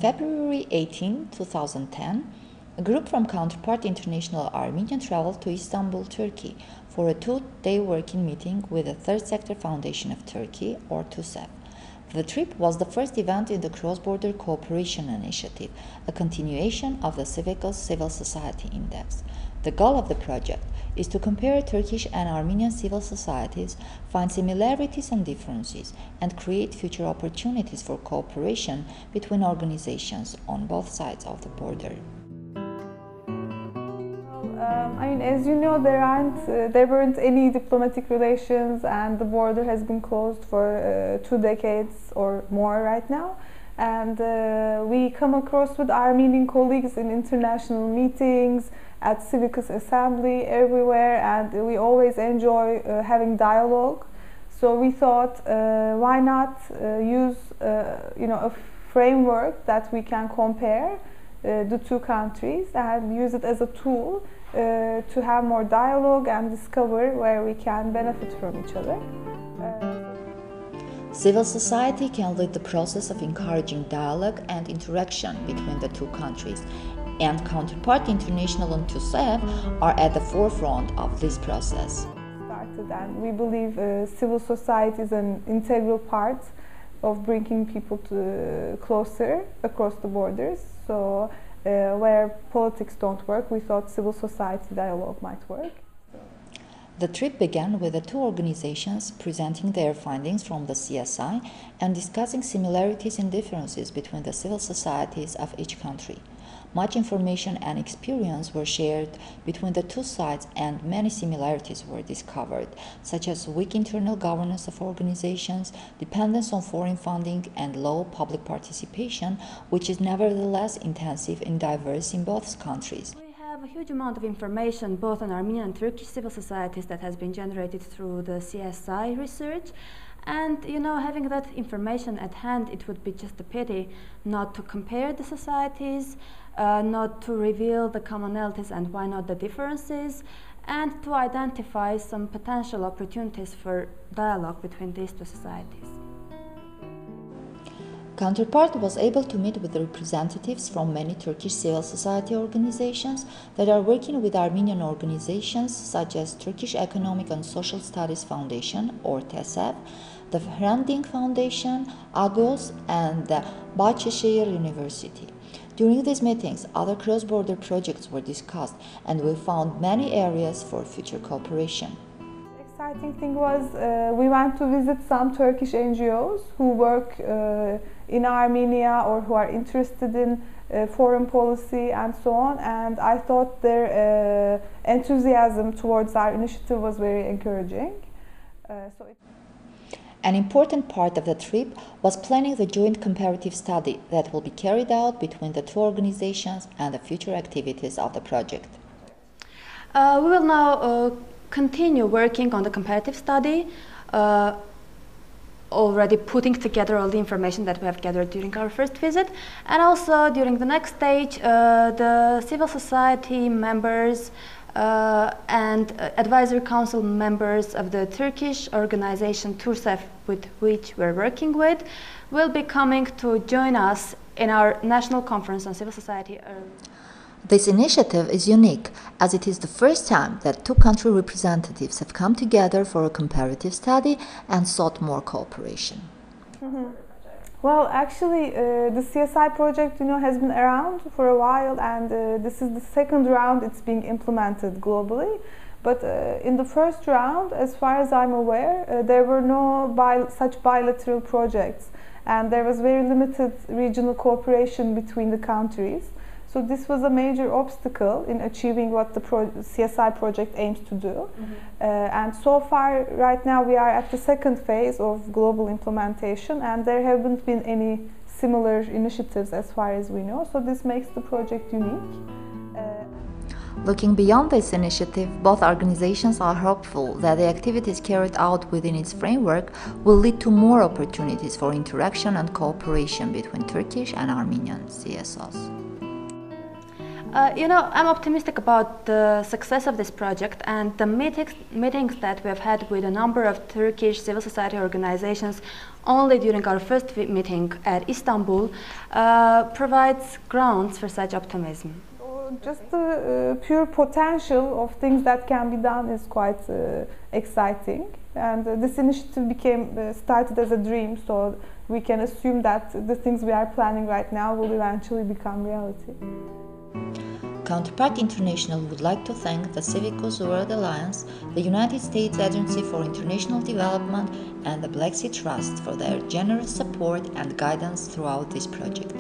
February 18, 2010, a group from Counterpart International Armenia traveled to Istanbul, Turkey for a 2-day working meeting with the Third Sector Foundation of Turkey, or TUSEF. The trip was the first event in the Cross-Border Cooperation Initiative, a continuation of the Civil Society Index. The goal of the project is to compare Turkish and Armenian civil societies, find similarities and differences, and create future opportunities for cooperation between organizations on both sides of the border. As you know, there weren't any diplomatic relations, and the border has been closed for 2 decades or more right now. And we come across with Armenian colleagues in international meetings, at civic assembly, everywhere, and we always enjoy having dialogue. So we thought, why not use a framework that we can compare the two countries and use it as a tool to have more dialogue and discover where we can benefit from each other. Civil society can lead the process of encouraging dialogue and interaction between the two countries, and Counterpart International and TUSEF are at the forefront of this process. And we believe civil society is an integral part of bringing people closer across the borders. So where politics don't work, we thought civil society dialogue might work. The trip began with the two organizations presenting their findings from the CSI and discussing similarities and differences between the civil societies of each country. Much information and experience were shared between the two sides, and many similarities were discovered, such as weak internal governance of organizations, dependence on foreign funding, and low public participation, which is nevertheless intensive and diverse in both countries. We have a huge amount of information both on Armenian and Turkish civil societies that has been generated through the CSI research. And having that information at hand, it would be just a pity not to compare the societies, not to reveal the commonalities and why not the differences, and to identify some potential opportunities for dialogue between these two societies. Counterpart was able to meet with representatives from many Turkish civil society organizations that are working with Armenian organizations such as Turkish Economic and Social Studies Foundation, or TESEF, the Hranding Foundation, AGOS, and the Bahçeşehir University. During these meetings, other cross-border projects were discussed, and we found many areas for future cooperation. The exciting thing was we went to visit some Turkish NGOs who work in Armenia or who are interested in foreign policy and so on, and I thought their enthusiasm towards our initiative was very encouraging. An important part of the trip was planning the joint comparative study that will be carried out between the two organizations and the future activities of the project. We will now continue working on the comparative study, already putting together all the information that we have gathered during our first visit, and also during the next stage, the civil society members and advisory council members of the Turkish organization TUSEF, with which we're working with, will be coming to join us in our national conference on civil society. This initiative is unique, as it is the first time that two country representatives have come together for a comparative study and sought more cooperation. Well, actually, the CSI project, has been around for a while, and this is the second round it's being implemented globally. But in the first round, as far as I'm aware, there were no such bilateral projects, and there was very limited regional cooperation between the countries. So this was a major obstacle in achieving what the CSI project aims to do. And so far, right now, we are at the second phase of global implementation, and there haven't been any similar initiatives as far as we know. So this makes the project unique. Looking beyond this initiative, both organizations are hopeful that the activities carried out within its framework will lead to more opportunities for interaction and cooperation between Turkish and Armenian CSOs. I'm optimistic about the success of this project, and the meetings that we have had with a number of Turkish civil society organizations only during our first meeting at Istanbul provides grounds for such optimism. Just the pure potential of things that can be done is quite exciting, and this initiative started as a dream, so we can assume that the things we are planning right now will eventually become reality. Counterpart International would like to thank the Civicus World Alliance, the United States Agency for International Development, and the Black Sea Trust for their generous support and guidance throughout this project.